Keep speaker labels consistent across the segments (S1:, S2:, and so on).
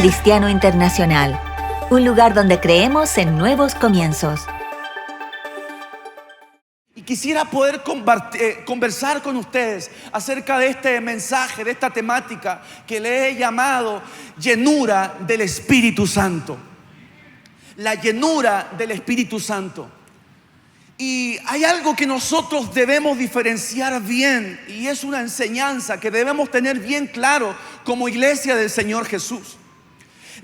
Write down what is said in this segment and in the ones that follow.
S1: Cristiano Internacional, un lugar donde creemos en nuevos comienzos.
S2: Y quisiera poder conversar con ustedes acerca de este mensaje, de esta temática que le he llamado llenura del Espíritu Santo. La llenura del Espíritu Santo. Y hay algo que nosotros debemos diferenciar bien, y es una enseñanza que debemos tener bien claro como iglesia del Señor Jesús.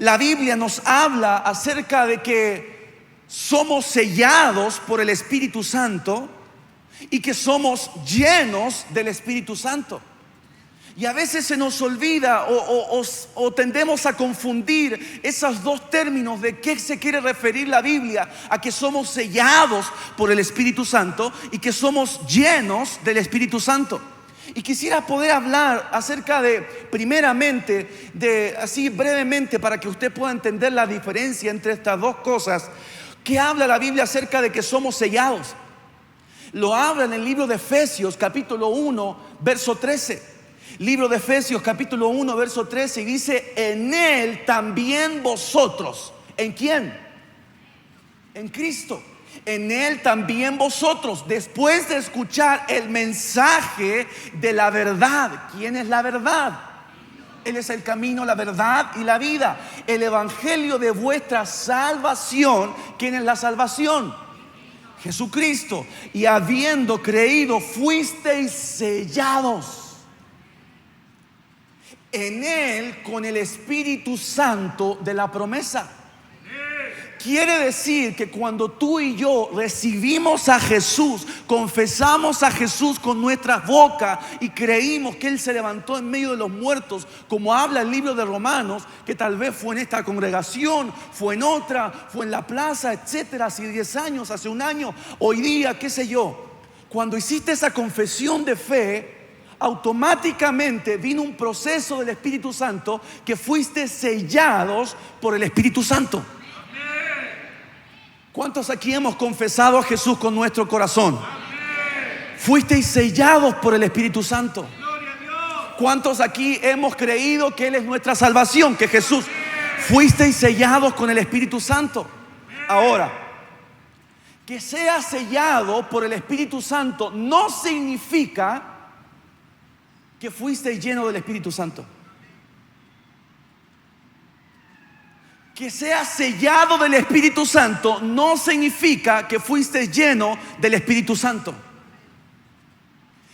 S2: La Biblia nos habla acerca de que somos sellados por el Espíritu Santo y que somos llenos del Espíritu Santo. Y a veces se nos olvida o tendemos a confundir esos dos términos de qué se quiere referir la Biblia, a que somos sellados por el Espíritu Santo y que somos llenos del Espíritu Santo. Y quisiera poder hablar acerca de, primeramente, así brevemente, para que usted pueda entender la diferencia entre estas dos cosas. ¿Qué habla la Biblia acerca de que somos sellados? Lo habla en el libro de Efesios, capítulo 1, verso 13. Libro de Efesios capítulo 1 verso 13, y dice: en Él también vosotros. ¿En quién? En Cristo. En Él también vosotros, después de escuchar el mensaje de la verdad. ¿Quién es la verdad? Él es el camino, la verdad y la vida. El evangelio de vuestra salvación. ¿Quién es la salvación? Jesucristo. Y habiendo creído, fuisteis sellados en Él con el Espíritu Santo de la promesa. Quiere decir que cuando tú y yo recibimos a Jesús, confesamos a Jesús con nuestra boca y creímos que Él se levantó en medio de los muertos, como habla el libro de Romanos, que tal vez fue en esta congregación, fue en otra, fue en la plaza, etcétera, hace 10 años, hace un año, hoy día, qué sé yo. Cuando hiciste esa confesión de fe, automáticamente vino un proceso del Espíritu Santo, que fuiste sellados por el Espíritu Santo. ¿Cuántos aquí hemos confesado a Jesús con nuestro corazón? Fuisteis sellados por el Espíritu Santo. ¿Cuántos aquí hemos creído que Él es nuestra salvación, que Jesús? Fuisteis sellados con el Espíritu Santo. Ahora, que sea sellado por el Espíritu Santo no significa que fuiste lleno del Espíritu Santo. Que seas sellado del Espíritu Santo no significa que fuiste lleno del Espíritu Santo.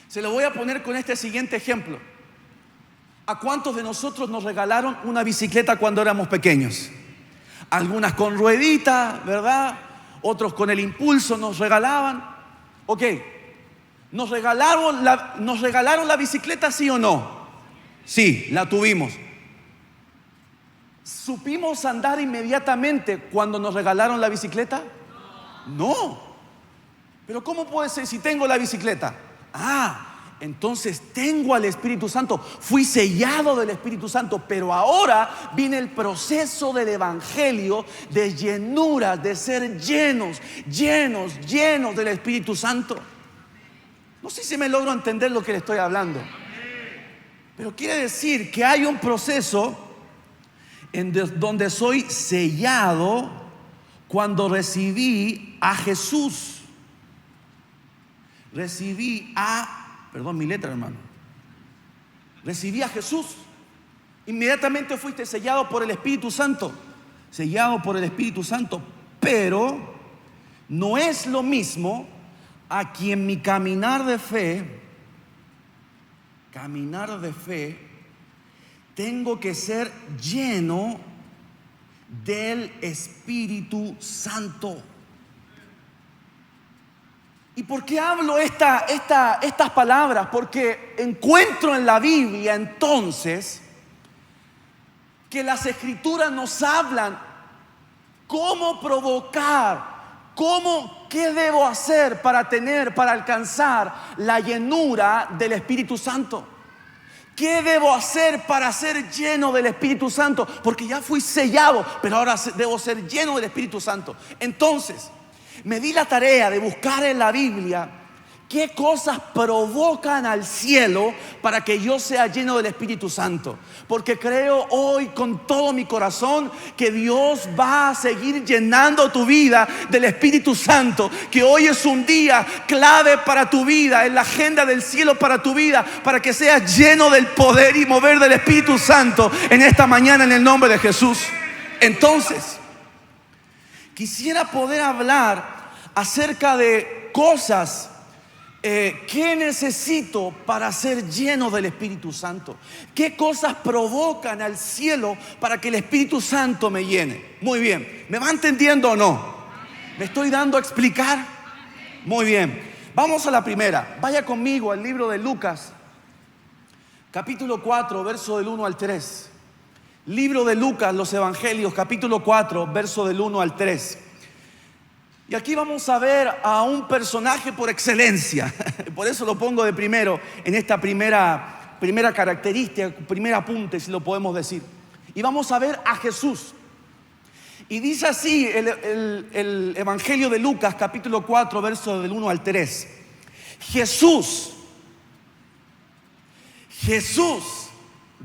S2: Se lo voy a poner con este siguiente ejemplo. ¿A cuántos de nosotros nos regalaron una bicicleta cuando éramos pequeños? Algunas con ruedita, ¿verdad? Otros con el impulso nos regalaban. Ok. ¿Nos regalaron la bicicleta, sí o no? Sí, la tuvimos. ¿Supimos andar inmediatamente cuando nos regalaron la bicicleta? No. Pero ¿cómo puede ser si tengo la bicicleta? Entonces tengo al Espíritu Santo. Fui sellado del Espíritu Santo. Pero ahora viene el proceso del evangelio, de llenura, de ser llenos del Espíritu Santo. No sé si me logro entender lo que le estoy hablando. Pero quiere decir que hay un proceso donde soy sellado cuando recibí a Jesús. Perdón mi letra, hermano. Recibí a Jesús. Inmediatamente fuiste sellado por el Espíritu Santo. Sellado por el Espíritu Santo. Pero no es lo mismo a quien mi caminar de fe, tengo que ser lleno del Espíritu Santo. ¿Y por qué hablo estas palabras? Porque encuentro en la Biblia entonces que las Escrituras nos hablan cómo provocar, ¿qué debo hacer para alcanzar la llenura del Espíritu Santo? ¿Qué debo hacer para ser lleno del Espíritu Santo? Porque ya fui sellado, pero ahora debo ser lleno del Espíritu Santo. Entonces, me di la tarea de buscar en la Biblia ¿Qué cosas provocan al cielo para que yo sea lleno del Espíritu Santo? Porque creo hoy con todo mi corazón que Dios va a seguir llenando tu vida del Espíritu Santo. Que hoy es un día clave para tu vida, en la agenda del cielo para tu vida, para que seas lleno del poder y mover del Espíritu Santo en esta mañana en el nombre de Jesús. Entonces, quisiera poder hablar acerca de cosas ¿qué necesito para ser lleno del Espíritu Santo? ¿Qué cosas provocan al cielo para que el Espíritu Santo me llene? Muy bien, ¿me va entendiendo o no? ¿Me estoy dando a explicar? Muy bien, vamos a la primera. Vaya conmigo al libro de Lucas, capítulo 4, verso del 1 al 3. Libro de Lucas, los Evangelios, capítulo 4, verso del 1 al 3. Y aquí vamos a ver a un personaje por excelencia. Por eso lo pongo de primero en esta primera característica, primer apunte, si lo podemos decir. Y vamos a ver a Jesús. Y dice así el Evangelio de Lucas, capítulo 4, verso del 1 al 3. Jesús,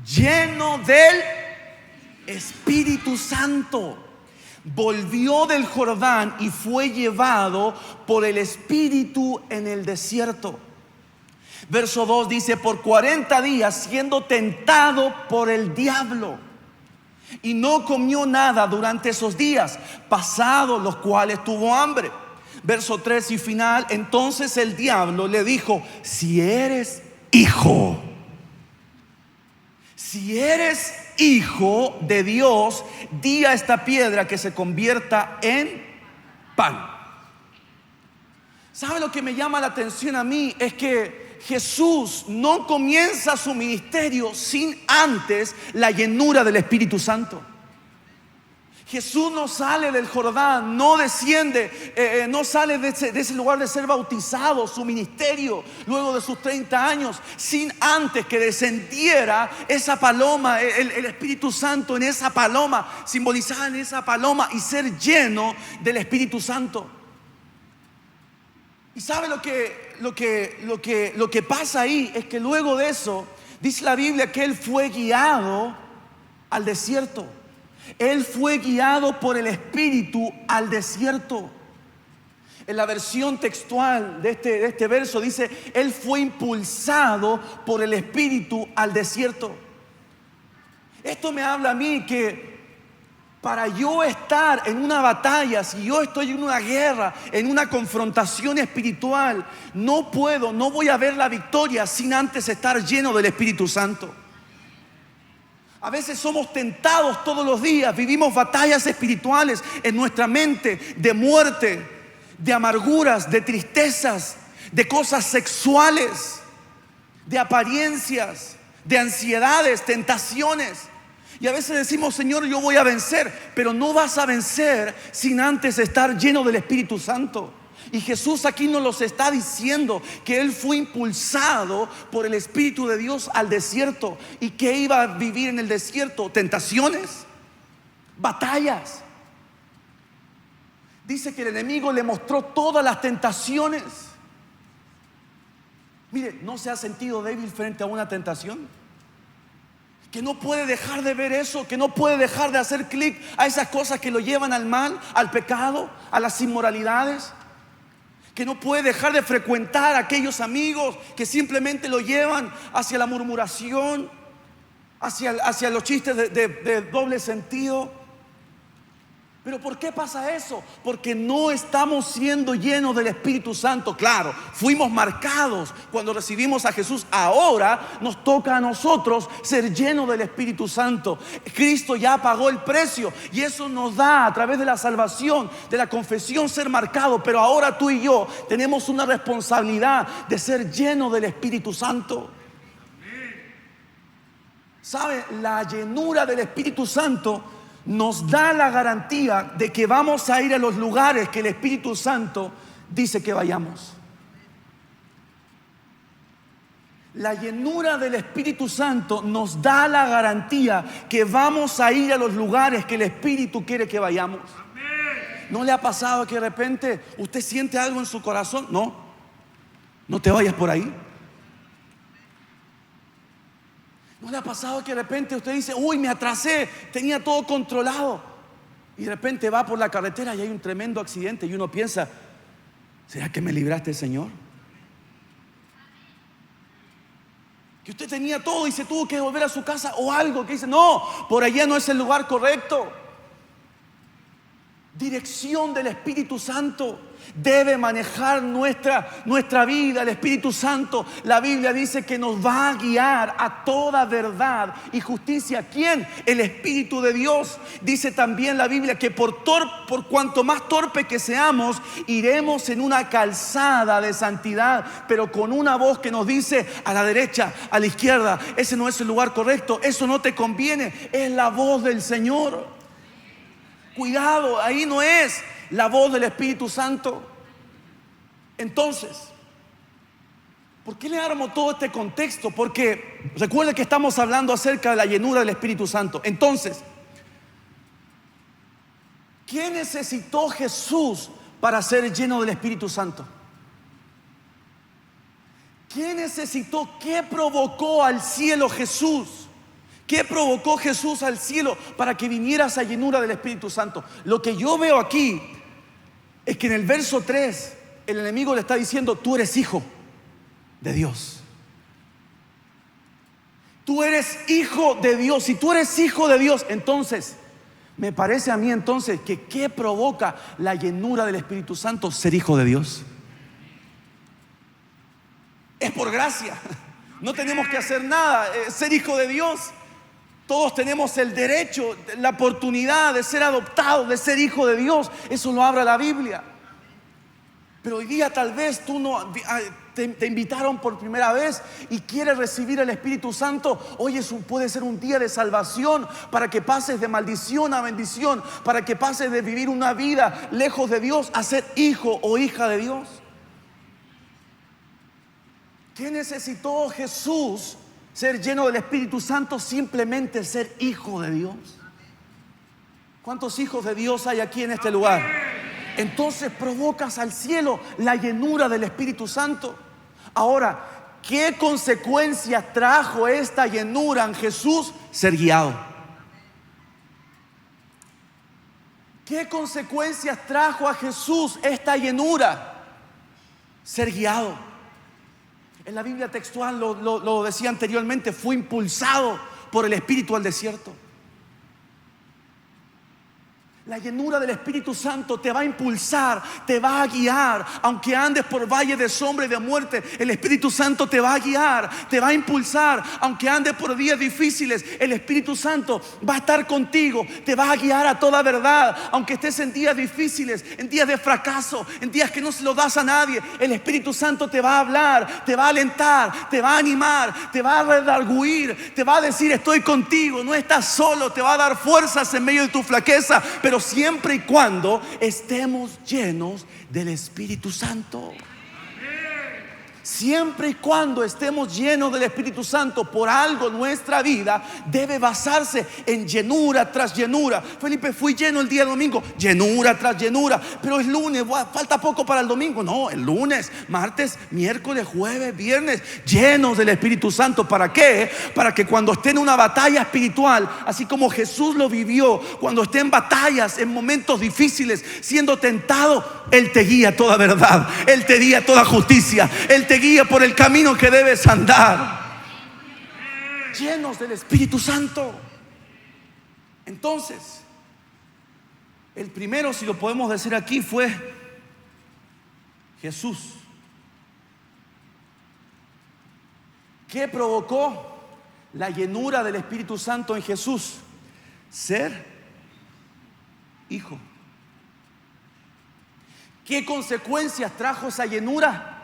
S2: lleno del Espíritu Santo, volvió del Jordán y fue llevado por el Espíritu en el desierto. Verso 2 dice: por 40 días siendo tentado por el diablo, y no comió nada durante esos días, pasados los cuales tuvo hambre. Verso 3 y final: entonces el diablo le dijo: si eres hijo de Dios, di a esta piedra que se convierta en pan. ¿Sabe lo que me llama la atención a mí? Es que Jesús no comienza su ministerio sin antes la llenura del Espíritu Santo. Jesús no sale del Jordán, no desciende, no sale de ese lugar de ser bautizado, su ministerio, luego de sus 30 años, sin antes que descendiera esa paloma, el Espíritu Santo en esa paloma, simbolizada en esa paloma, y ser lleno del Espíritu Santo. ¿Y sabe lo que pasa ahí? Es que luego de eso, dice la Biblia que Él fue guiado al desierto. Él fue guiado por el Espíritu al desierto. En la versión textual de este verso dice: Él fue impulsado por el Espíritu al desierto. Esto me habla a mí que para yo estar en una batalla, si yo estoy en una guerra, en una confrontación espiritual, no voy a ver la victoria sin antes estar lleno del Espíritu Santo. A veces somos tentados todos los días, vivimos batallas espirituales en nuestra mente, de muerte, de amarguras, de tristezas, de cosas sexuales, de apariencias, de ansiedades, tentaciones. Y a veces decimos: Señor, yo voy a vencer, pero no vas a vencer sin antes estar lleno del Espíritu Santo. Y Jesús aquí nos los está diciendo que Él fue impulsado por el Espíritu de Dios al desierto. ¿Y qué iba a vivir en el desierto? Tentaciones, batallas. Dice que el enemigo le mostró todas las tentaciones. Mire, ¿no se ha sentido débil frente a una tentación? Que no puede dejar de ver eso, que no puede dejar de hacer clic a esas cosas que lo llevan al mal, al pecado, a las inmoralidades. Que no puede dejar de frecuentar a aquellos amigos que simplemente lo llevan hacia la murmuración, hacia los chistes de doble sentido. ¿Pero por qué pasa eso? Porque no estamos siendo llenos del Espíritu Santo. Claro, fuimos marcados cuando recibimos a Jesús. Ahora nos toca a nosotros ser llenos del Espíritu Santo. Cristo ya pagó el precio y eso nos da, a través de la salvación, de la confesión, ser marcado. Pero ahora tú y yo tenemos una responsabilidad de ser llenos del Espíritu Santo. ¿Sabe? La llenura del Espíritu Santo nos da la garantía de que vamos a ir a los lugares que el Espíritu Santo dice que vayamos. La llenura del Espíritu Santo nos da la garantía que vamos a ir a los lugares que el Espíritu quiere que vayamos. ¿No le ha pasado que de repente usted siente algo en su corazón? No, No te vayas por ahí. ¿No le ha pasado que de repente usted dice, uy, me atrasé, tenía todo controlado? Y de repente va por la carretera y hay un tremendo accidente y uno piensa, ¿será que me libraste, Señor? Que usted tenía todo y se tuvo que volver a su casa, o algo que dice, no, por allá no es el lugar correcto. Dirección del Espíritu Santo debe manejar nuestra vida. El Espíritu Santo, la Biblia dice que nos va a guiar a toda verdad y justicia. ¿Quién? El Espíritu de Dios. Dice también la Biblia que por cuanto más torpe que seamos, iremos en una calzada de santidad, pero con una voz que nos dice a la derecha, a la izquierda, ese no es el lugar correcto, eso no te conviene. Es la voz del Señor. Cuidado, ahí no es la voz del Espíritu Santo. Entonces, ¿por qué le armo todo este contexto? Porque recuerden que estamos hablando acerca de la llenura del Espíritu Santo. Entonces, ¿qué necesitó Jesús para ser lleno del Espíritu Santo? ¿Qué necesitó? ¿Qué provocó al cielo Jesús? ¿Qué provocó Jesús al cielo para que viniera esa llenura del Espíritu Santo? Lo que yo veo aquí es que en el verso 3 el enemigo le está diciendo, tú eres hijo de Dios. Tú eres hijo de Dios. Si tú eres hijo de Dios, entonces me parece a mí entonces que ¿qué provoca la llenura del Espíritu Santo? Ser hijo de Dios. Es por gracia. No tenemos que hacer nada. Ser hijo de Dios. Todos tenemos el derecho, la oportunidad de ser adoptados, de ser hijo de Dios. Eso lo habla la Biblia. Pero hoy día tal vez tú no te invitaron por primera vez y quieres recibir el Espíritu Santo. Hoy puede ser un día de salvación para que pases de maldición a bendición, para que pases de vivir una vida lejos de Dios a ser hijo o hija de Dios. ¿Qué necesitó Jesús? Ser lleno del Espíritu Santo, simplemente ser hijo de Dios. ¿Cuántos hijos de Dios hay aquí en este lugar? Entonces provocas al cielo la llenura del Espíritu Santo. Ahora, ¿qué consecuencias trajo esta llenura en Jesús? Ser guiado. ¿Qué consecuencias trajo a Jesús esta llenura? Ser guiado. En la Biblia textual lo decía anteriormente, fue impulsado por el Espíritu al desierto. La llenura del Espíritu Santo te va a impulsar, te va a guiar. Aunque andes por valle de sombra y de muerte, el Espíritu Santo te va a guiar, te va a impulsar. Aunque andes por días difíciles, el Espíritu Santo va a estar contigo, te va a guiar a toda verdad. Aunque estés en días difíciles, en días de fracaso, en días que no se lo das a nadie, el Espíritu Santo te va a hablar, te va a alentar, te va a animar, te va a redarguir, te va a decir estoy contigo, no estás solo, te va a dar fuerzas en medio de tu flaqueza, pero siempre y cuando estemos llenos del Espíritu Santo. Siempre y cuando estemos llenos del Espíritu Santo, por algo nuestra vida debe basarse en llenura tras llenura. Felipe, fui lleno el día domingo, llenura tras llenura. Pero es lunes, falta poco para el domingo. No, el lunes, martes, miércoles, jueves, viernes, llenos del Espíritu Santo. ¿Para qué? Para que cuando esté en una batalla espiritual, así como Jesús lo vivió, cuando esté en batallas, en momentos difíciles, siendo tentado, Él te guía a toda verdad, Él te guía a toda justicia, Él te guía por el camino que debes andar. Llenos del Espíritu Santo. Entonces, el primero, si lo podemos decir aquí, fue Jesús. ¿Qué provocó la llenura del Espíritu Santo en Jesús? Ser hijo. ¿Qué consecuencias trajo esa llenura?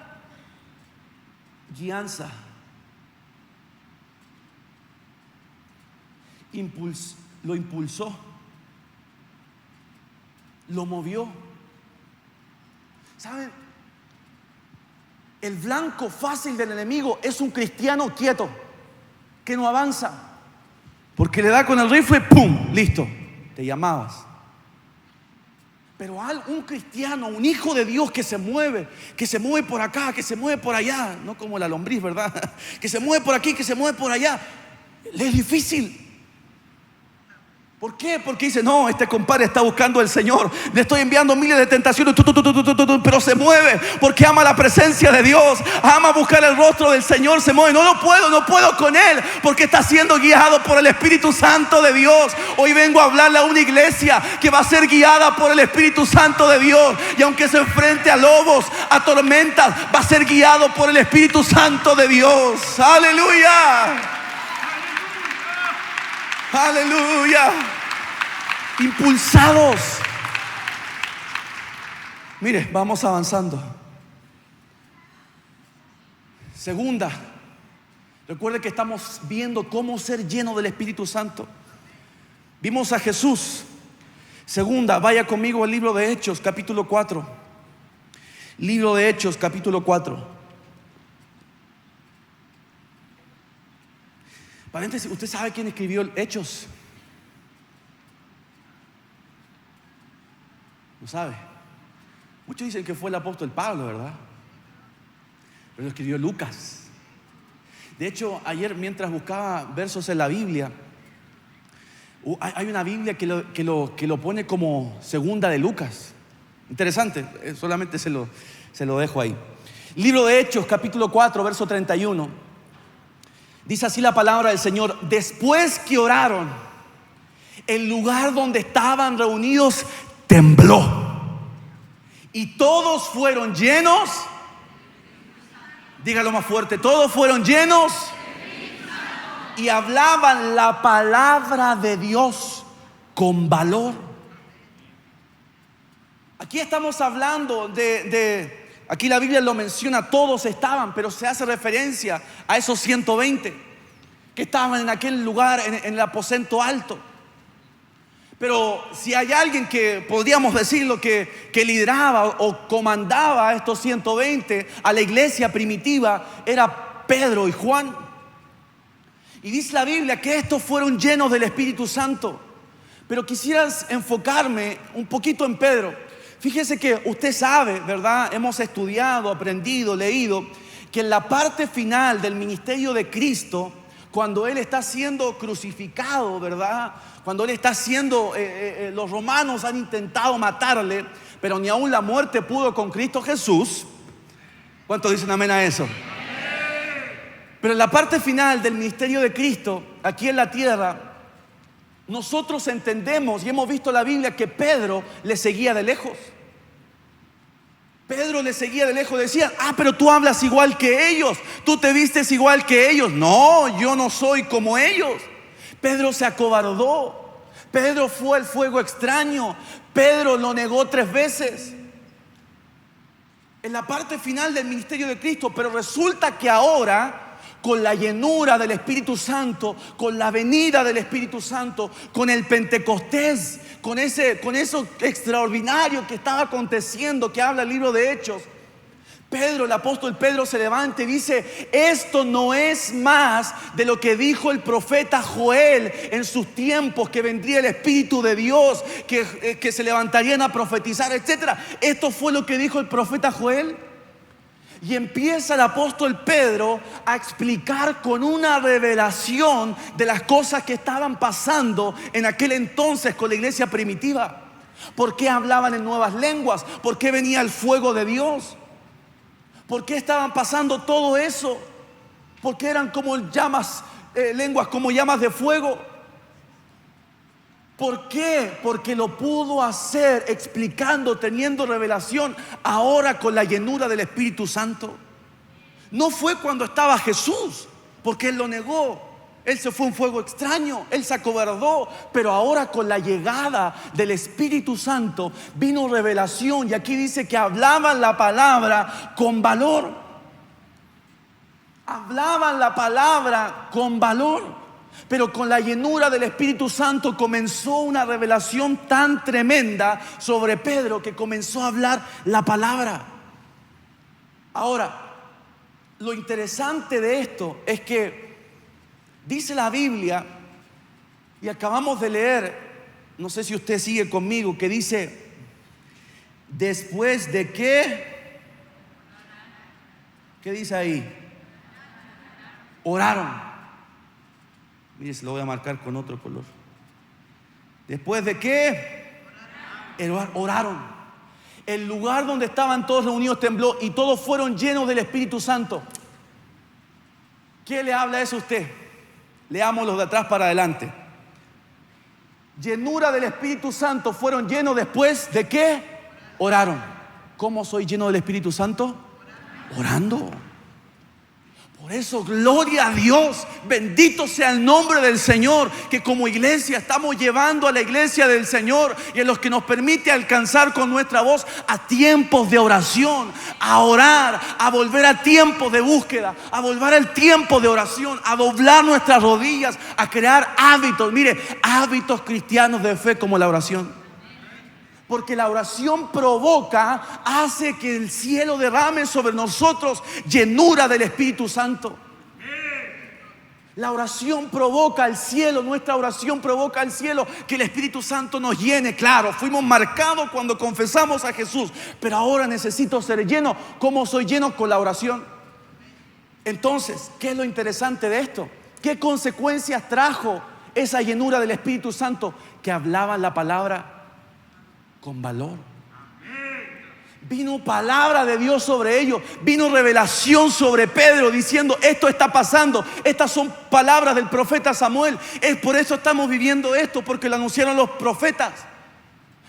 S2: Guianza. Lo impulsó, lo movió. ¿Saben? El blanco fácil del enemigo es un cristiano quieto, que no avanza, porque le da con el rifle, ¡pum! Listo, te llamabas. Pero un cristiano, un hijo de Dios que se mueve por acá, que se mueve por allá, no como la lombriz, ¿verdad? Que se mueve por aquí, que se mueve por allá, le es difícil. ¿Por qué? Porque dice, no, este compadre está buscando al Señor, le estoy enviando miles de tentaciones, pero se mueve porque ama la presencia de Dios, ama buscar el rostro del Señor, se mueve. No puedo con él porque está siendo guiado por el Espíritu Santo de Dios. Hoy vengo a hablarle a una iglesia que va a ser guiada por el Espíritu Santo de Dios, y aunque se enfrente a lobos, a tormentas, va a ser guiado por el Espíritu Santo de Dios. Aleluya. Aleluya. Impulsados. Mire, vamos avanzando. Segunda, recuerde que estamos viendo cómo ser lleno del Espíritu Santo. Vimos a Jesús. Segunda, vaya conmigo al libro de Hechos, capítulo 4. Libro de Hechos, capítulo 4. Paréntesis, ¿usted sabe quién escribió Hechos? ¿No sabe? Muchos dicen que fue el apóstol Pablo, ¿verdad? Pero lo escribió Lucas. De hecho, ayer mientras buscaba versos en la Biblia, hay una Biblia que lo pone como segunda de Lucas. Interesante, solamente se lo dejo ahí. Libro de Hechos, capítulo 4, verso 31. Dice así la palabra del Señor: después que oraron, el lugar donde estaban reunidos tembló, y todos fueron llenos. Dígalo más fuerte: todos fueron llenos y hablaban la palabra de Dios con valor. Aquí estamos hablando aquí la Biblia lo menciona, todos estaban, pero se hace referencia a esos 120 que estaban en aquel lugar, en el aposento alto. Pero si hay alguien que podríamos decirlo que lideraba o comandaba a estos 120, a la iglesia primitiva, era Pedro y Juan. Y dice la Biblia que estos fueron llenos del Espíritu Santo. Pero quisiera enfocarme un poquito en Pedro. Fíjese que usted sabe, ¿verdad? Hemos estudiado, aprendido, leído, que en la parte final del ministerio de Cristo, cuando Él está siendo crucificado, ¿verdad? Cuando Él está siendo, los romanos han intentado matarle, pero ni aún la muerte pudo con Cristo Jesús. ¿Cuántos dicen amén a eso? Pero en la parte final del ministerio de Cristo, aquí en la tierra, nosotros entendemos y hemos visto en la Biblia que Pedro le seguía de lejos. Pedro le seguía de lejos. Decían: pero tú hablas igual que ellos, tú te vistes igual que ellos. No, yo no soy como ellos. Pedro se acobardó. Pedro fue al fuego extraño. Pedro lo negó 3 veces en la parte final del ministerio de Cristo. Pero resulta que ahora, con la llenura del Espíritu Santo, con la venida del Espíritu Santo, con el Pentecostés, con eso extraordinario que estaba aconteciendo, que habla el libro de Hechos, Pedro, el apóstol Pedro, se levanta y dice: esto no es más de lo que dijo el profeta Joel en sus tiempos, que vendría el Espíritu de Dios, que se levantarían a profetizar, etc. Esto fue lo que dijo el profeta Joel. Y empieza el apóstol Pedro a explicar con una revelación de las cosas que estaban pasando en aquel entonces con la iglesia primitiva. ¿Por qué hablaban en nuevas lenguas? ¿Por qué venía el fuego de Dios? ¿Por qué estaban pasando todo eso? ¿Por qué eran como llamas, lenguas como llamas de fuego? ¿Por qué? Porque lo pudo hacer explicando, teniendo revelación, ahora con la llenura del Espíritu Santo. No fue cuando estaba Jesús, porque Él lo negó. Él se fue a un fuego extraño, Él se acobardó. Pero ahora, con la llegada del Espíritu Santo, vino revelación. Y aquí dice que hablaban la palabra con valor. Hablaban la palabra con valor. Pero con la llenura del Espíritu Santo comenzó una revelación tan tremenda sobre Pedro, que comenzó a hablar la palabra. Ahora, lo interesante de esto es que dice la Biblia, y acabamos de leer, no sé si usted sigue conmigo, que dice Después de que, ¿qué dice ahí? Oraron. Mire, se lo voy a marcar con otro color. Después de que oraron. El lugar donde estaban todos reunidos tembló y todos fueron llenos del Espíritu Santo. ¿Qué le habla eso a usted? Leamos los de atrás para adelante. Llenura del Espíritu Santo, fueron llenos después de que oraron. ¿Cómo soy lleno del Espíritu Santo? Orando. Por eso, gloria a Dios, bendito sea el nombre del Señor, que como iglesia estamos llevando a la iglesia del Señor y en los que nos permite alcanzar con nuestra voz a tiempos de oración, a orar, a volver a tiempos de búsqueda, a volver al tiempo de oración, a doblar nuestras rodillas, a crear hábitos, mire, hábitos cristianos de fe como la oración. Porque la oración provoca, hace que el cielo derrame sobre nosotros llenura del Espíritu Santo. La oración provoca al cielo, nuestra oración provoca al cielo que el Espíritu Santo nos llene. Claro, fuimos marcados cuando confesamos a Jesús, pero ahora necesito ser lleno. ¿Cómo soy lleno? Con la oración. Entonces, ¿qué es lo interesante de esto? ¿Qué consecuencias trajo esa llenura del Espíritu Santo? Que hablaban la palabra con valor. Vino palabra de Dios sobre ellos. Vino revelación sobre Pedro diciendo: esto está pasando. Estas son palabras del profeta Samuel. Es por eso estamos viviendo esto, porque lo anunciaron los profetas.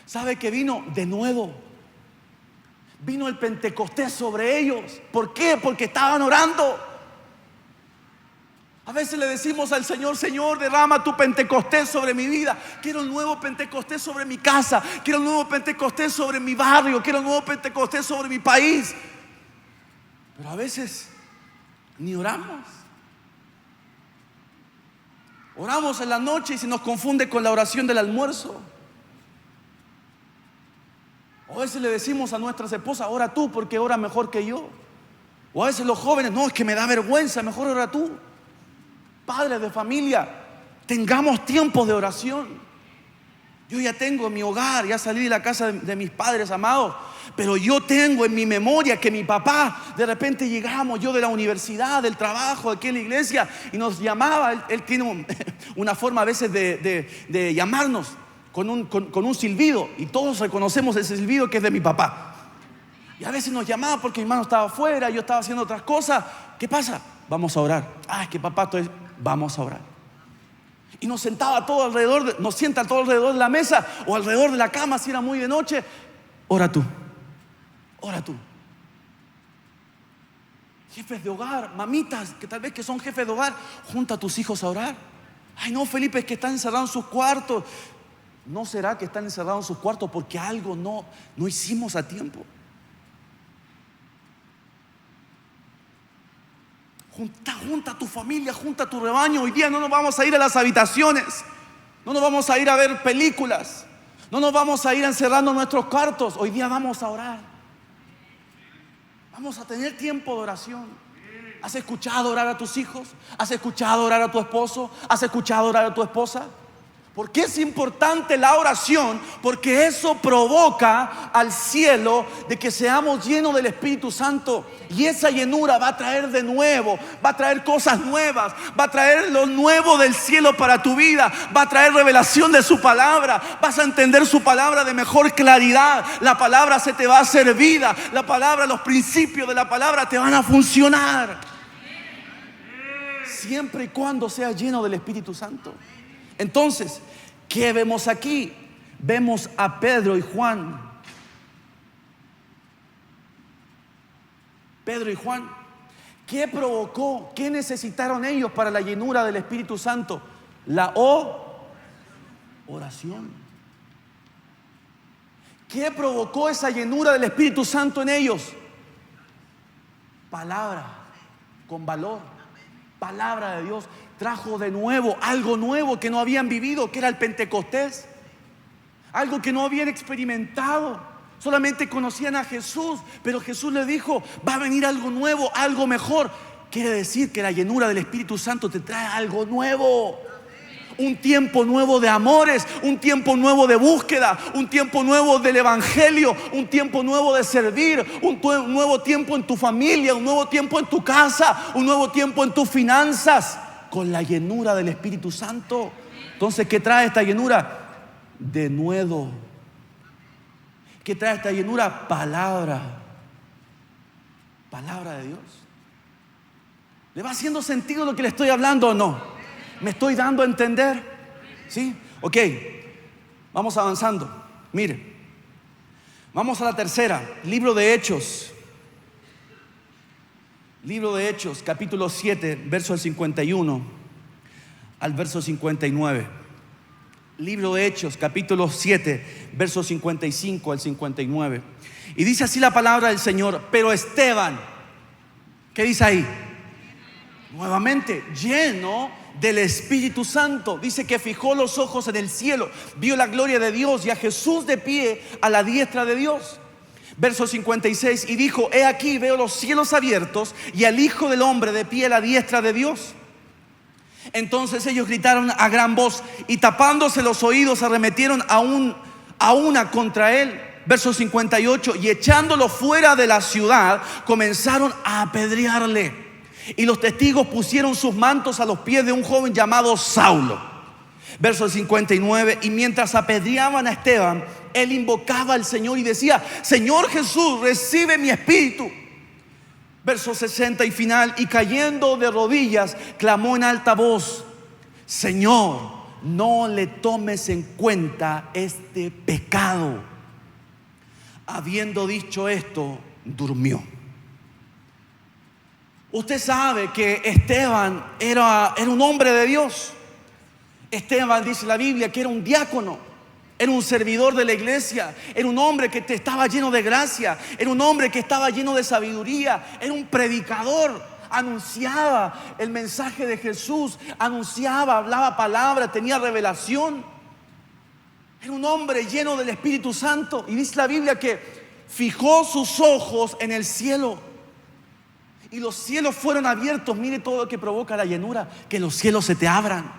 S2: ¿Sabe que vino de nuevo? Vino el Pentecostés sobre ellos. ¿Por qué? Porque estaban orando. A veces le decimos al Señor: Señor, derrama tu Pentecostés sobre mi vida. Quiero un nuevo Pentecostés sobre mi casa. Quiero un nuevo Pentecostés sobre mi barrio. Quiero un nuevo Pentecostés sobre mi país. Pero a veces ni oramos. Oramos en la noche y se nos confunde con la oración del almuerzo. O a veces le decimos a nuestras esposas: ora tú porque ora mejor que yo. O a veces los jóvenes: no, es que me da vergüenza, mejor ora tú. Padres de familia, tengamos tiempos de oración. Yo ya tengo en mi hogar, ya salí de la casa de mis padres amados, pero yo tengo en mi memoria que mi papá, de repente llegamos, yo de la universidad, del trabajo, aquí en la iglesia, y nos llamaba. Él tiene una forma a veces de llamarnos con un silbido, y todos reconocemos ese silbido que es de mi papá. Y a veces nos llamaba porque mi hermano estaba afuera, yo estaba haciendo otras cosas. ¿Qué pasa? Vamos a orar. Es que papá, vamos a orar. Y nos sentaba todo alrededor, nos sienta todo alrededor de la mesa o alrededor de la cama si era muy de noche. Ora tú, ora tú. Jefes de hogar, mamitas que tal vez que son jefes de hogar, junta a tus hijos a orar. Ay, no, Felipe, es que están encerrados en sus cuartos. ¿No será que están encerrados en sus cuartos porque algo no hicimos a tiempo? Junta a tu familia, junta a tu rebaño. Hoy día no nos vamos a ir a las habitaciones, no nos vamos a ir a ver películas, no nos vamos a ir encerrando en nuestros cuartos. Hoy día vamos a orar. Vamos a tener tiempo de oración. ¿Has escuchado orar a tus hijos? ¿Has escuchado orar a tu esposo? ¿Has escuchado orar a tu esposa? ¿Por qué es importante la oración? Porque eso provoca al cielo de que seamos llenos del Espíritu Santo. Y esa llenura va a traer de nuevo, va a traer cosas nuevas, va a traer lo nuevo del cielo para tu vida, va a traer revelación de su palabra. Vas a entender su palabra de mejor claridad. La palabra se te va a hacer vida. La palabra, los principios de la palabra te van a funcionar. Siempre y cuando seas lleno del Espíritu Santo. Entonces, ¿qué vemos aquí? Vemos a Pedro y Juan. Pedro y Juan. ¿Qué provocó? ¿Qué necesitaron ellos para la llenura del Espíritu Santo? La oración. ¿Qué provocó esa llenura del Espíritu Santo en ellos? Palabra con valor. Palabra de Dios. Trajo de nuevo algo nuevo que no habían vivido, que era el Pentecostés. Algo que no habían experimentado. Solamente conocían a Jesús, pero Jesús les dijo: va a venir algo nuevo, algo mejor. Quiere decir que la llenura del Espíritu Santo te trae algo nuevo. Un tiempo nuevo de amores, un tiempo nuevo de búsqueda, un tiempo nuevo del evangelio, un tiempo nuevo de servir, un nuevo tiempo en tu familia, un nuevo tiempo en tu casa, un nuevo tiempo en tus finanzas, con la llenura del Espíritu Santo. Entonces, ¿qué trae esta llenura? De nuevo. ¿Qué trae esta llenura? Palabra de Dios. ¿Le va haciendo sentido lo que le estoy hablando o no? ¿Me estoy dando a entender? ¿Sí? Ok, vamos avanzando. Mire, vamos a la tercera. Libro de Hechos. Libro de Hechos, capítulo 7, verso 51 al verso 59. Libro de Hechos, capítulo 7, verso 55 al 59. Y dice así la palabra del Señor. Pero Esteban, ¿qué dice ahí? Nuevamente, lleno del Espíritu Santo. Dice que fijó los ojos en el cielo, vio la gloria de Dios y a Jesús de pie a la diestra de Dios. Verso 56, y dijo: he aquí, veo los cielos abiertos y al Hijo del Hombre de pie a la diestra de Dios. Entonces ellos gritaron a gran voz y tapándose los oídos arremetieron a una contra él. Verso 58, y echándolo fuera de la ciudad comenzaron a apedrearle. Y los testigos pusieron sus mantos a los pies de un joven llamado Saulo. Verso 59, y mientras apedreaban a Esteban, él invocaba al Señor y decía: Señor Jesús, recibe mi espíritu. Verso 60 y final, y cayendo de rodillas, clamó en alta voz: Señor, no le tomes en cuenta este pecado. Habiendo dicho esto, durmió. Usted sabe que Esteban era un hombre de Dios. Esteban, dice la Biblia, que era un diácono, era un servidor de la iglesia, era un hombre que estaba lleno de gracia, era un hombre que estaba lleno de sabiduría, era un predicador, anunciaba el mensaje de Jesús, hablaba palabra, tenía revelación. Era un hombre lleno del Espíritu Santo. Y dice la Biblia que fijó sus ojos en el cielo y los cielos fueron abiertos. Mire todo lo que provoca la llenura: que los cielos se te abran.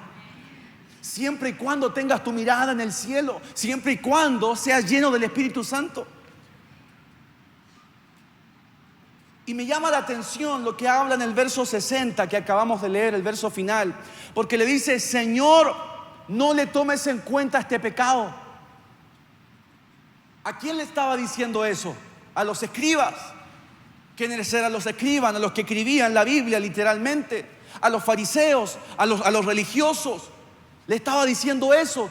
S2: Siempre y cuando tengas tu mirada en el cielo, siempre y cuando seas lleno del Espíritu Santo. Y me llama la atención lo que habla en el verso 60 que acabamos de leer, el verso final, porque le dice: Señor, no le tomes en cuenta este pecado. ¿A quién le estaba diciendo eso? A los escribas. ¿Quiénes eran los escribas? A los que escribían la Biblia literalmente, a los fariseos, a los religiosos. Le estaba diciendo eso.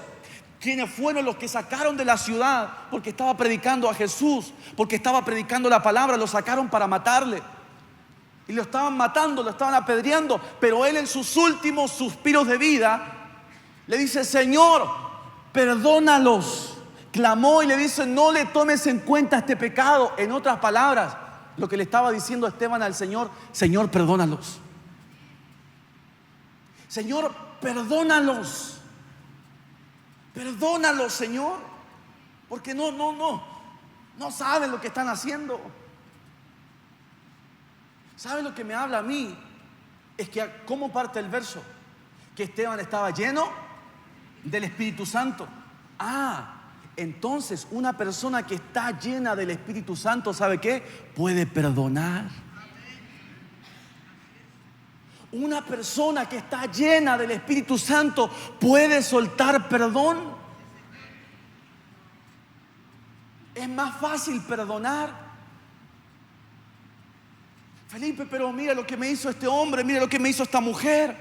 S2: Quienes fueron los que sacaron de la ciudad porque estaba predicando a Jesús, porque estaba predicando la palabra, lo sacaron para matarle. Y lo estaban matando, lo estaban apedreando. Pero él, en sus últimos suspiros de vida, le dice: Señor, perdónalos. Clamó y le dice: no le tomes en cuenta este pecado. En otras palabras, lo que le estaba diciendo Esteban al Señor: Señor, perdónalos. Señor, perdónalos. Perdónalos, Señor, porque no saben lo que están haciendo. ¿Saben lo que me habla a mí? Es que, ¿cómo parte el verso? Que Esteban estaba lleno del Espíritu Santo. Entonces una persona que está llena del Espíritu Santo, ¿sabe qué? Puede perdonar. Una persona que está llena del Espíritu Santo puede soltar perdón. Es más fácil perdonar. Felipe, pero mira lo que me hizo este hombre, mira lo que me hizo esta mujer,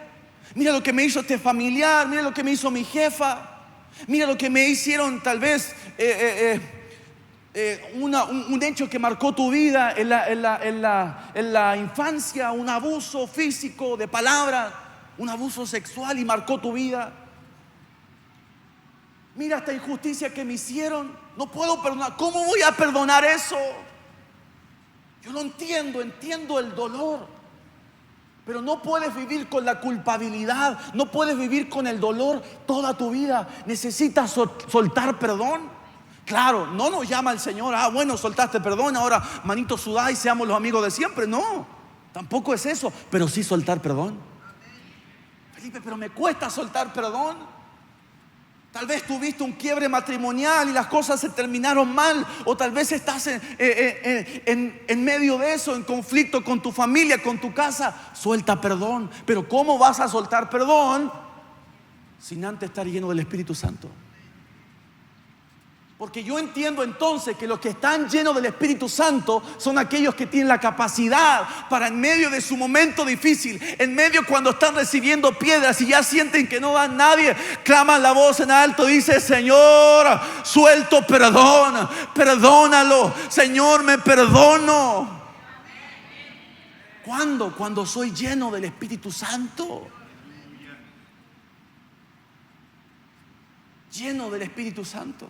S2: mira lo que me hizo este familiar, mira lo que me hizo mi jefa, mira lo que me hicieron tal vez un hecho que marcó tu vida en la infancia, un abuso físico, de palabras, un abuso sexual y marcó tu vida. Mira esta injusticia que me hicieron, no puedo perdonar. ¿Cómo voy a perdonar eso? Yo lo entiendo el dolor, pero no puedes vivir con la culpabilidad, no puedes vivir con el dolor toda tu vida. Necesitas soltar perdón. Claro, no nos llama el Señor: bueno, soltaste perdón, ahora manito sudá y seamos los amigos de siempre. No, tampoco es eso, pero sí soltar perdón. Felipe, pero me cuesta soltar perdón. Tal vez tuviste un quiebre matrimonial y las cosas se terminaron mal. O tal vez estás en medio de eso, en conflicto con tu familia, con tu casa. Suelta perdón. Pero ¿cómo vas a soltar perdón sin antes estar lleno del Espíritu Santo? Porque yo entiendo entonces que los que están llenos del Espíritu Santo son aquellos que tienen la capacidad para, en medio de su momento difícil, en medio cuando están recibiendo piedras y ya sienten que no va nadie, claman la voz en alto, dice: Señor, suelto perdón, perdónalo, Señor, me perdono. ¿Cuándo? Cuando soy lleno del Espíritu Santo. Lleno del Espíritu Santo.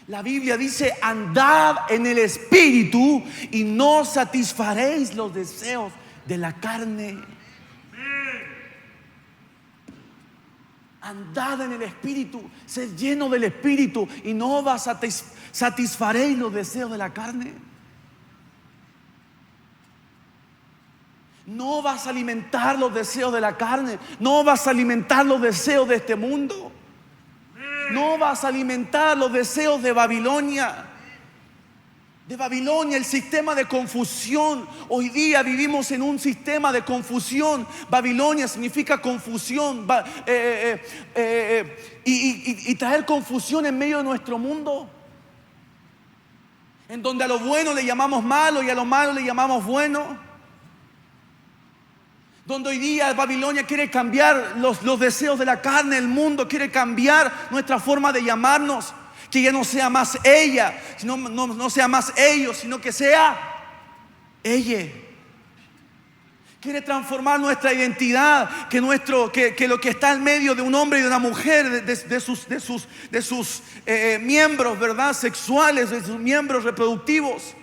S2: La Biblia dice: andad en el Espíritu y no satisfaréis los deseos de la carne. Andad en el Espíritu, sed lleno del Espíritu y no vas a satisfaréis los deseos de la carne. No vas a alimentar los deseos de la carne. No vas a alimentar los deseos de este mundo. No vas a alimentar los deseos de Babilonia. De Babilonia, el sistema de confusión. Hoy día vivimos en un sistema de confusión. Babilonia significa confusión. Y traer confusión en medio de nuestro mundo. En donde a lo bueno le llamamos malo y a lo malo le llamamos bueno. Donde hoy día Babilonia quiere cambiar los deseos de la carne, el mundo quiere cambiar nuestra forma de llamarnos. Que ya no sea más ella, no sea más ellos, sino que sea ella. Quiere transformar nuestra identidad, que lo que está en medio de un hombre y de una mujer, de sus miembros, ¿verdad? Sexuales, de sus miembros reproductivos,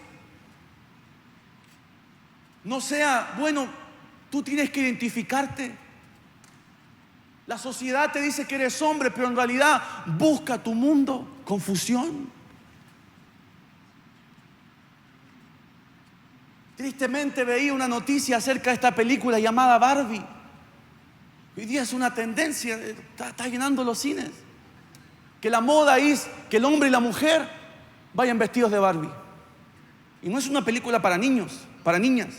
S2: no sea bueno. Tú tienes que identificarte. La sociedad te dice que eres hombre, pero en realidad busca tu mundo confusión. Tristemente veía una noticia acerca de esta película llamada Barbie. Hoy día es una tendencia, está llenando los cines. Que la moda es que el hombre y la mujer vayan vestidos de Barbie. Y no es una película para niños, para niñas.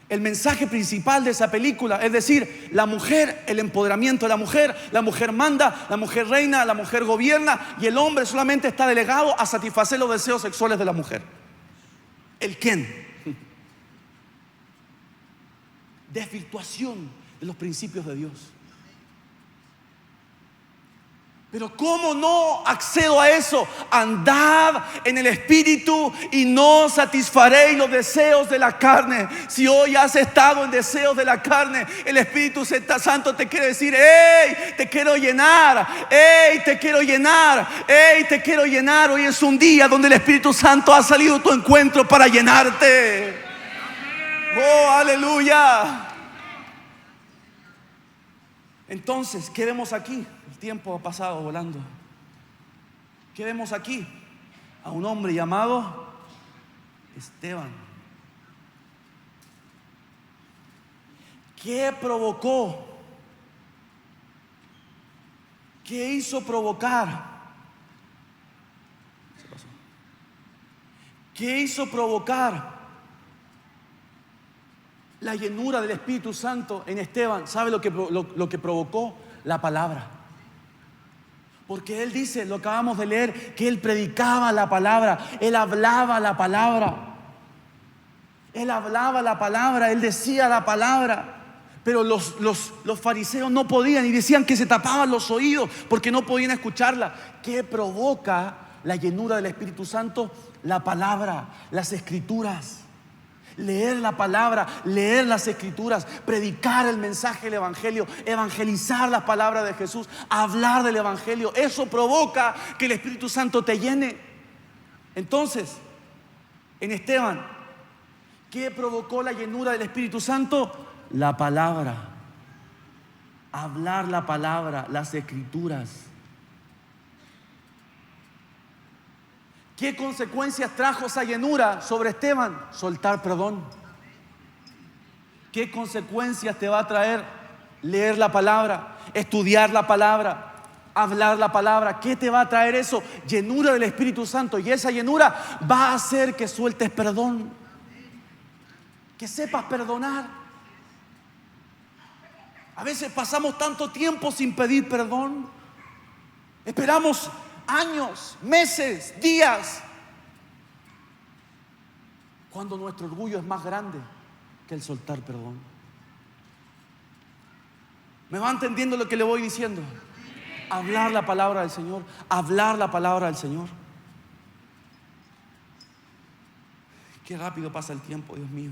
S2: El mensaje principal de esa película es decir, la mujer, el empoderamiento de la mujer manda, la mujer reina, la mujer gobierna y el hombre solamente está delegado a satisfacer los deseos sexuales de la mujer. El Ken. Desvirtuación de los principios de Dios. Pero ¿cómo no accedo a eso? Andad en el Espíritu y no satisfaréis los deseos de la carne. Si hoy has estado en deseos de la carne, el Espíritu Santo te quiere decir: ¡hey! Te quiero llenar. ¡Hey! Te quiero llenar. ¡Hey! Te quiero llenar. Hoy es un día donde el Espíritu Santo ha salido a tu encuentro para llenarte. ¡Oh, aleluya! Entonces, ¿qué vemos aquí? El tiempo ha pasado volando. ¿Qué vemos aquí? A un hombre llamado Esteban. ¿Qué provocó? ¿Qué hizo provocar? ¿Qué hizo provocar la llenura del Espíritu Santo en Esteban? ¿Sabe lo que provocó? La palabra. Porque él dice, lo acabamos de leer, que él predicaba la palabra, él hablaba la palabra. Él hablaba la palabra, él decía la palabra. Pero los fariseos no podían y decían que se tapaban los oídos porque no podían escucharla. ¿Qué provoca la llenura del Espíritu Santo? La palabra, las escrituras. Leer la palabra, leer las escrituras, predicar el mensaje del evangelio, evangelizar las palabras de Jesús, hablar del evangelio. Eso provoca que el Espíritu Santo te llene. Entonces, en Esteban, ¿qué provocó la llenura del Espíritu Santo? La palabra. Hablar la palabra, las escrituras. ¿Qué consecuencias trajo esa llenura sobre Esteban? Soltar perdón. ¿Qué consecuencias te va a traer leer la palabra, estudiar la palabra, Hablar la palabra. ¿Qué te va a traer eso? Llenura del Espíritu Santo. Y esa llenura va a hacer que sueltes perdón, que sepas perdonar. A veces pasamos tanto tiempo sin pedir perdón. Esperamos años, meses, días, cuando nuestro orgullo es más grande que el soltar perdón. ¿Me va entendiendo lo que le voy diciendo? Hablar la palabra del Señor, hablar la palabra del Señor. Qué rápido pasa el tiempo, Dios mío.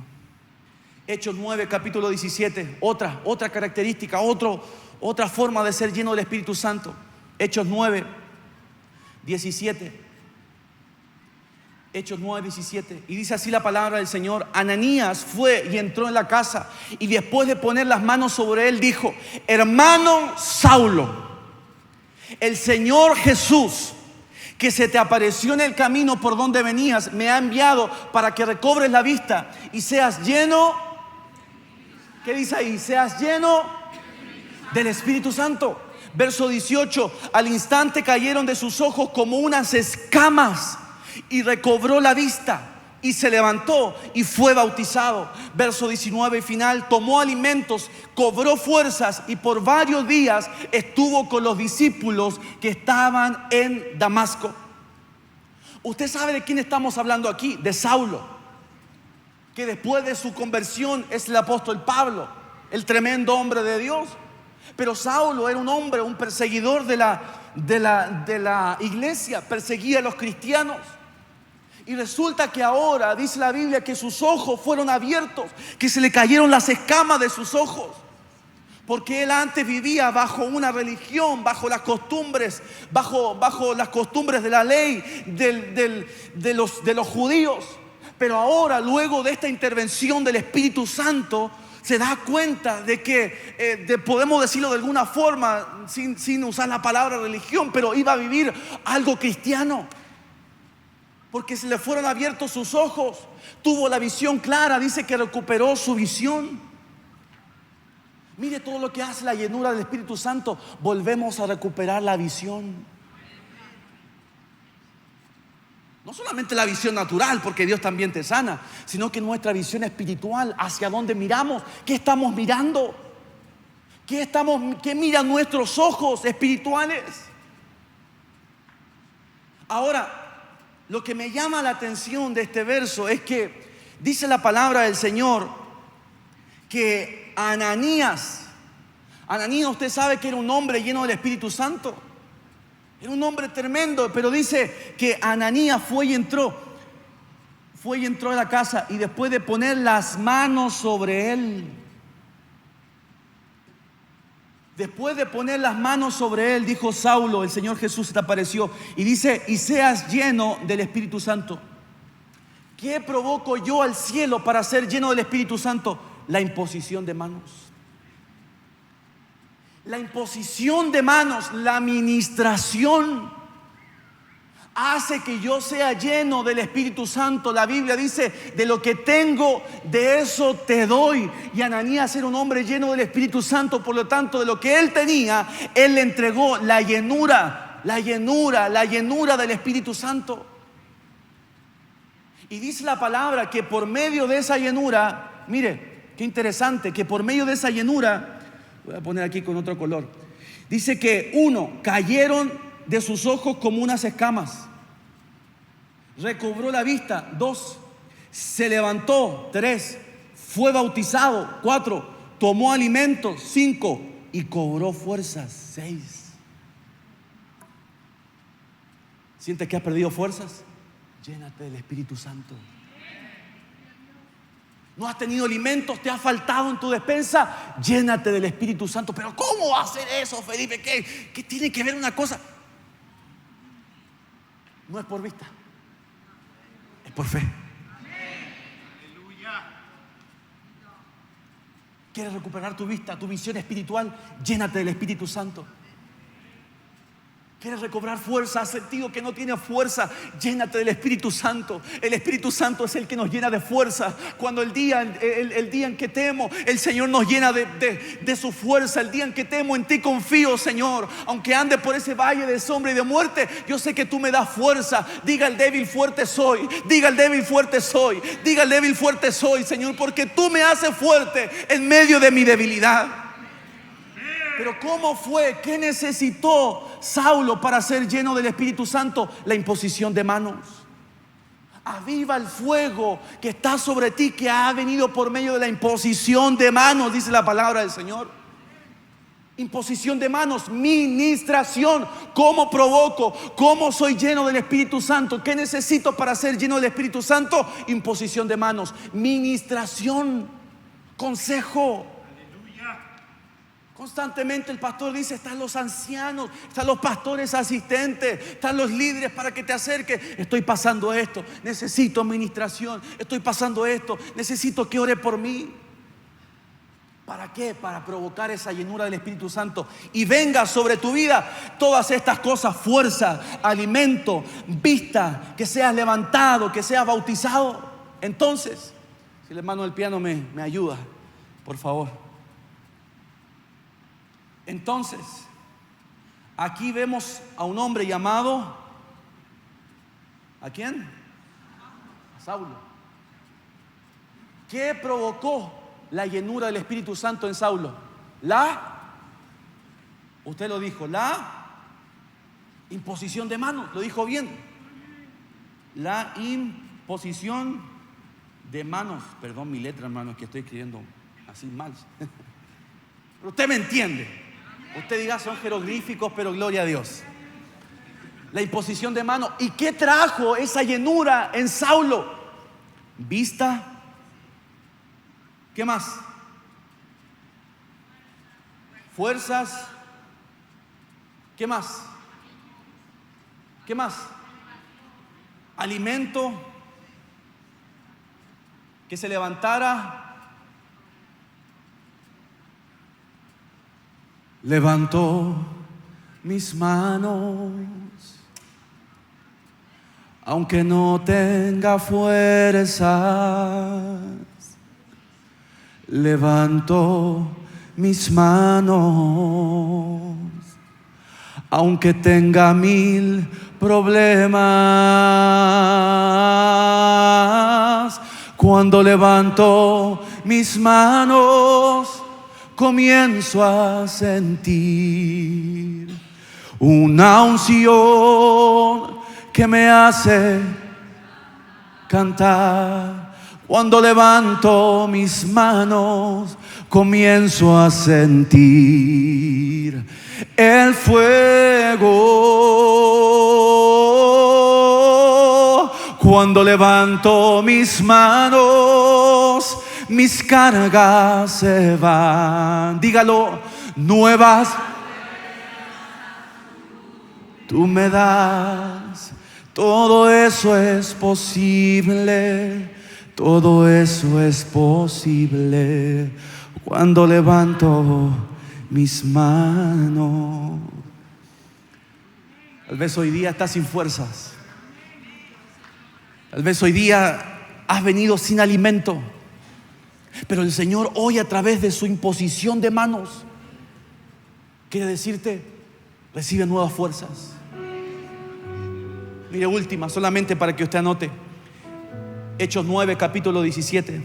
S2: Hechos 9, capítulo 17, otra característica, otra forma de ser lleno del Espíritu Santo. Hechos 9, 17. Hechos 9, 17. Y dice así la palabra del Señor: Ananías fue y entró en la casa, y después de poner las manos sobre él dijo: hermano Saulo, el Señor Jesús, que se te apareció en el camino por donde venías, me ha enviado para que recobres la vista y seas lleno. ¿Qué dice ahí? Seas lleno del Espíritu Santo. Verso 18: al instante cayeron de sus ojos como unas escamas y recobró la vista y se levantó y fue bautizado. Verso 19 final: tomó alimentos, cobró fuerzas y por varios días estuvo con los discípulos que estaban en Damasco. Usted sabe de quién estamos hablando aquí: de Saulo, que después de su conversión es el apóstol Pablo, el tremendo hombre de Dios. Pero Saulo era un hombre, un perseguidor de la iglesia, perseguía a los cristianos. Y resulta que ahora dice la Biblia que sus ojos fueron abiertos, que se le cayeron las escamas de sus ojos, porque él antes vivía bajo una religión, bajo las costumbres, bajo las costumbres de la ley de los judíos. Pero ahora, luego de esta intervención del Espíritu Santo, se da cuenta de que, podemos decirlo de alguna forma, sin usar la palabra religión, pero iba a vivir algo cristiano, porque se le fueron abiertos sus ojos, tuvo la visión clara. Dice que recuperó su visión. Mire todo lo que hace la llenura del Espíritu Santo. Volvemos a recuperar la visión. No solamente la visión natural, porque Dios también te sana, sino que nuestra visión espiritual, hacia dónde miramos, qué estamos mirando, qué miran nuestros ojos espirituales. Ahora, lo que me llama la atención de este verso es que dice la palabra del Señor que Ananías, usted sabe que era un hombre lleno del Espíritu Santo. Era un hombre tremendo, pero dice que Ananías fue y entró a la casa, y después de poner las manos sobre él, dijo: Saulo, el Señor Jesús se te apareció. Y dice: y seas lleno del Espíritu Santo. ¿Qué provoco yo al cielo para ser lleno del Espíritu Santo? La imposición de manos. La imposición de manos, la ministración, hace que yo sea lleno del Espíritu Santo. La Biblia dice: de lo que tengo, de eso te doy. Y Ananías era un hombre lleno del Espíritu Santo. Por lo tanto, de lo que él tenía, él le entregó la llenura del Espíritu Santo. Y dice la palabra que por medio de esa llenura, mire, qué interesante, que por medio de esa llenura, voy a poner aquí con otro color, dice que 1, cayeron de sus ojos como unas escamas, recobró la vista. 2, se levantó. 3, fue bautizado. 4, tomó alimentos. 5, y cobró fuerzas. 6. ¿Sientes que has perdido fuerzas? Llénate del Espíritu Santo. ¿No has tenido alimentos? ¿Te ha faltado en tu despensa? Llénate del Espíritu Santo. Pero ¿cómo va a hacer eso, Felipe? ¿Qué tiene que ver una cosa? No es por vista, es por fe. ¿Quieres recuperar tu vista, tu visión espiritual? Llénate del Espíritu Santo. ¿Quieres recobrar fuerza? ¿Has sentido que no tienes fuerza? Llénate del Espíritu Santo. El Espíritu Santo es el que nos llena de fuerza. Cuando el día en que temo, el Señor nos llena de su fuerza. El día en que temo, en ti confío, Señor. Aunque ande por ese valle de sombra y de muerte, yo sé que tú me das fuerza. Diga el débil, fuerte soy. Diga el débil, fuerte soy. Diga el débil, fuerte soy, Señor, porque tú me haces fuerte en medio de mi debilidad. Pero ¿cómo fue? ¿Qué necesitó Saulo para ser lleno del Espíritu Santo? La imposición de manos. Aviva el fuego que está sobre ti, que ha venido por medio de la imposición de manos, dice la palabra del Señor. Imposición de manos, ministración. ¿Cómo provoco? ¿Cómo soy lleno del Espíritu Santo? ¿Qué necesito para ser lleno del Espíritu Santo? Imposición de manos, ministración, consejo. Constantemente el pastor dice: están los ancianos, están los pastores asistentes, están los líderes para que te acerques. Estoy pasando esto, necesito administración. Estoy pasando esto, necesito que ore por mí. ¿Para qué? Para provocar esa llenura del Espíritu Santo y venga sobre tu vida todas estas cosas: fuerza, alimento, vista, que seas levantado, que seas bautizado. Entonces, si el hermano del piano me ayuda, por favor. Entonces, aquí vemos a un hombre llamado, ¿a quién? A Saulo. ¿Qué provocó la llenura del Espíritu Santo en Saulo? Usted lo dijo, la imposición de manos. Lo dijo bien. La imposición de manos. Perdón mi letra, hermano, es que estoy escribiendo así mal. Pero usted me entiende. Usted diga: son jeroglíficos, pero gloria a Dios. La imposición de manos. ¿Y qué trajo esa llenura en Saulo? Vista. ¿Qué más? Fuerzas. ¿Qué más? ¿Qué más? Alimento. Que se levantara. Levantó mis manos, aunque no tenga fuerzas. Levantó mis manos, aunque tenga 1000 problemas. Cuando levanto mis manos, comienzo a sentir una unción que me hace cantar. Cuando levanto mis manos, comienzo a sentir el fuego. Cuando levanto mis manos, mis cargas se van. Dígalo: nuevas tú me das. Todo eso es posible. Todo eso es posible cuando levanto mis manos. Tal vez hoy día estás sin fuerzas. Tal vez hoy día has venido sin alimento. Pero el Señor hoy, a través de su imposición de manos, quiere decirte: recibe nuevas fuerzas. Mire, última, solamente para que usted anote. Hechos 9, capítulo 17.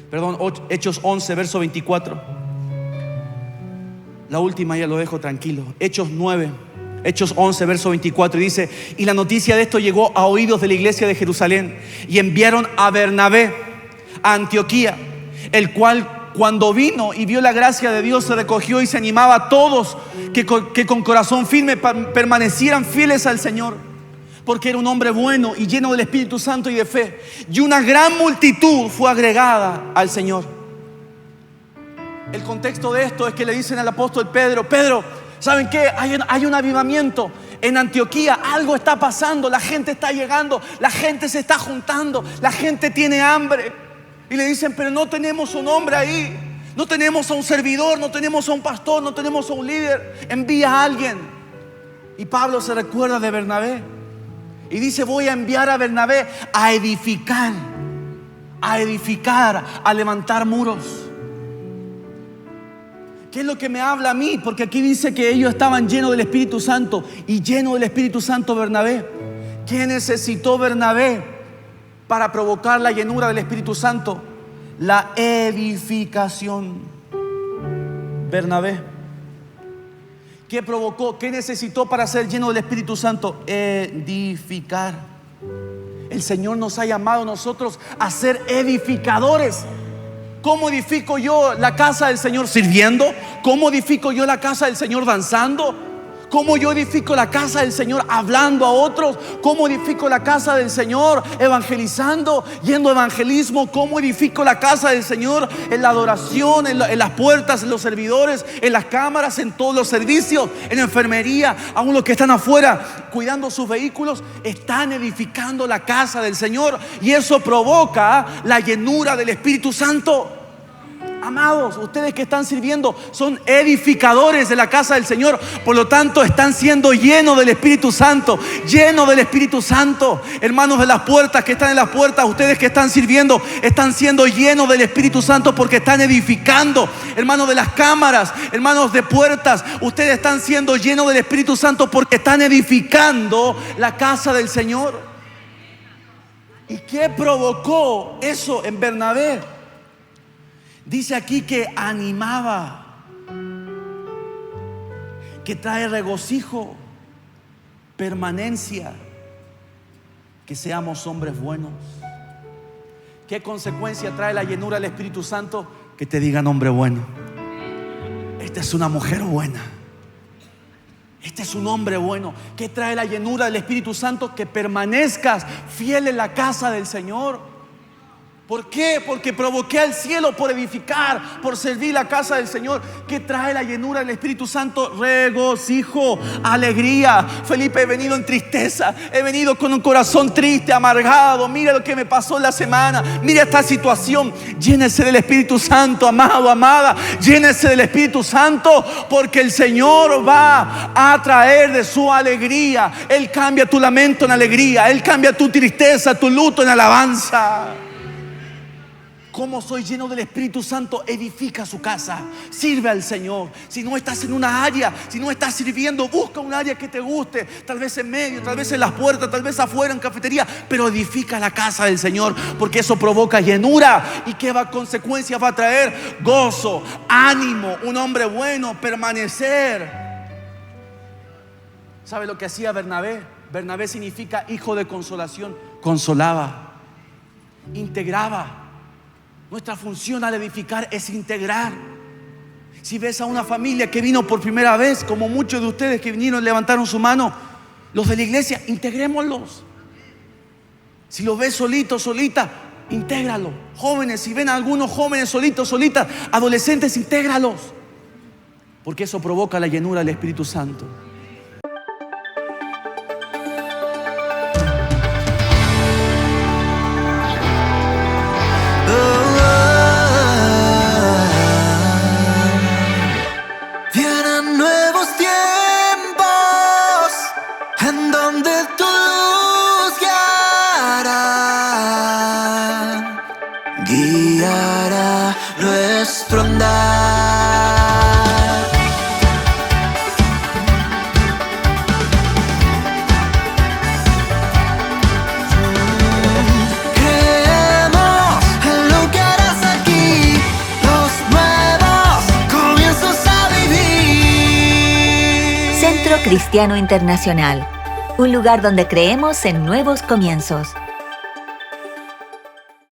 S2: Perdón, Hechos 11, verso 24. La última ya lo dejo tranquilo. Hechos 11, verso 24. Y dice: y la noticia de esto llegó a oídos de la iglesia de Jerusalén, y enviaron a Bernabé a Antioquía, el cual, cuando vino y vio la gracia de Dios, se recogió y se animaba a todos que con corazón firme permanecieran fieles al Señor, porque era un hombre bueno y lleno del Espíritu Santo y de fe, y una gran multitud fue agregada al Señor. El contexto de esto es que le dicen al apóstol Pedro: Pedro, ¿saben qué? Hay un avivamiento en Antioquía, algo está pasando, la gente está llegando, la gente se está juntando, la gente tiene hambre. Y le dicen: pero no tenemos un hombre ahí, No tenemos a un servidor, no tenemos a un pastor, no tenemos a un líder. Envía a alguien. Y Pablo se recuerda de Bernabé y dice: voy a enviar a Bernabé a edificar, a levantar muros. ¿Qué es lo que me habla a mí? Porque aquí dice que ellos estaban llenos del Espíritu Santo, y lleno del Espíritu Santo Bernabé. ¿Qué necesitó Bernabé para provocar la llenura del Espíritu Santo? La edificación. Bernabé, ¿qué provocó? ¿Qué necesitó para ser lleno del Espíritu Santo? Edificar. El Señor nos ha llamado a nosotros a ser edificadores. ¿Cómo edifico yo la casa del Señor? Sirviendo. ¿Cómo edifico yo la casa del Señor? Danzando. ¿Cómo yo edifico la casa del Señor? Hablando a otros. ¿Cómo edifico la casa del Señor? Evangelizando, yendo a evangelismo. ¿Cómo edifico la casa del Señor? En la adoración, en las puertas, en los servidores, en las cámaras, en todos los servicios, en la enfermería. Aún los que están afuera cuidando sus vehículos están edificando la casa del Señor, y eso provoca la llenura del Espíritu Santo. Amados, ustedes que están sirviendo son edificadores de la casa del Señor. Por lo tanto, están siendo llenos del Espíritu Santo. Llenos del Espíritu Santo. Hermanos de las puertas, que están en las puertas, ustedes que están sirviendo, están siendo llenos del Espíritu Santo porque están edificando. Hermanos de las cámaras, hermanos de puertas, ustedes están siendo llenos del Espíritu Santo porque están edificando la casa del Señor. ¿Y qué provocó eso en Bernabé? Dice aquí que animaba, que trae regocijo, permanencia, que seamos hombres buenos. ¿Qué consecuencia trae la llenura del Espíritu Santo? Que te digan: hombre bueno, esta es una mujer buena, este es un hombre bueno. ¿Qué trae la llenura del Espíritu Santo? Que permanezcas fiel en la casa del Señor. ¿Por qué? Porque provoqué al cielo por edificar, por servir la casa del Señor. ¿Qué trae la llenura del Espíritu Santo? Regocijo, alegría. Felipe, he venido en tristeza, he venido con un corazón triste, amargado. Mira lo que me pasó en la semana, mira esta situación. Llénese del Espíritu Santo, amado, amada. Llénese del Espíritu Santo, porque el Señor va a traer de su alegría. Él cambia tu lamento en alegría, Él cambia tu tristeza, tu luto en alabanza. ¿Cómo soy lleno del Espíritu Santo? Edifica su casa, sirve al Señor. Si no estás en una área, si no estás sirviendo, busca un área que te guste. Tal vez en medio, tal vez en las puertas, tal vez afuera en cafetería, pero edifica la casa del Señor, porque eso provoca llenura. ¿Y qué consecuencias va a traer? Gozo, ánimo, un hombre bueno, permanecer. ¿Sabe lo que hacía Bernabé? Bernabé significa hijo de consolación. Consolaba, integraba. Nuestra función al edificar es integrar. Si ves a una familia que vino por primera vez, como muchos de ustedes que vinieron, levantaron su mano, los de la iglesia, integrémoslos. Si los ves solito, solita, intégralo. Jóvenes, si ven a algunos jóvenes solitos, solitas, adolescentes, intégralos, porque eso provoca la llenura del Espíritu Santo.
S3: Guiará nuestro andar. Creemos en lo que harás aquí, los nuevos comienzos a vivir.
S1: Centro Cristiano Internacional, un lugar donde creemos en nuevos comienzos.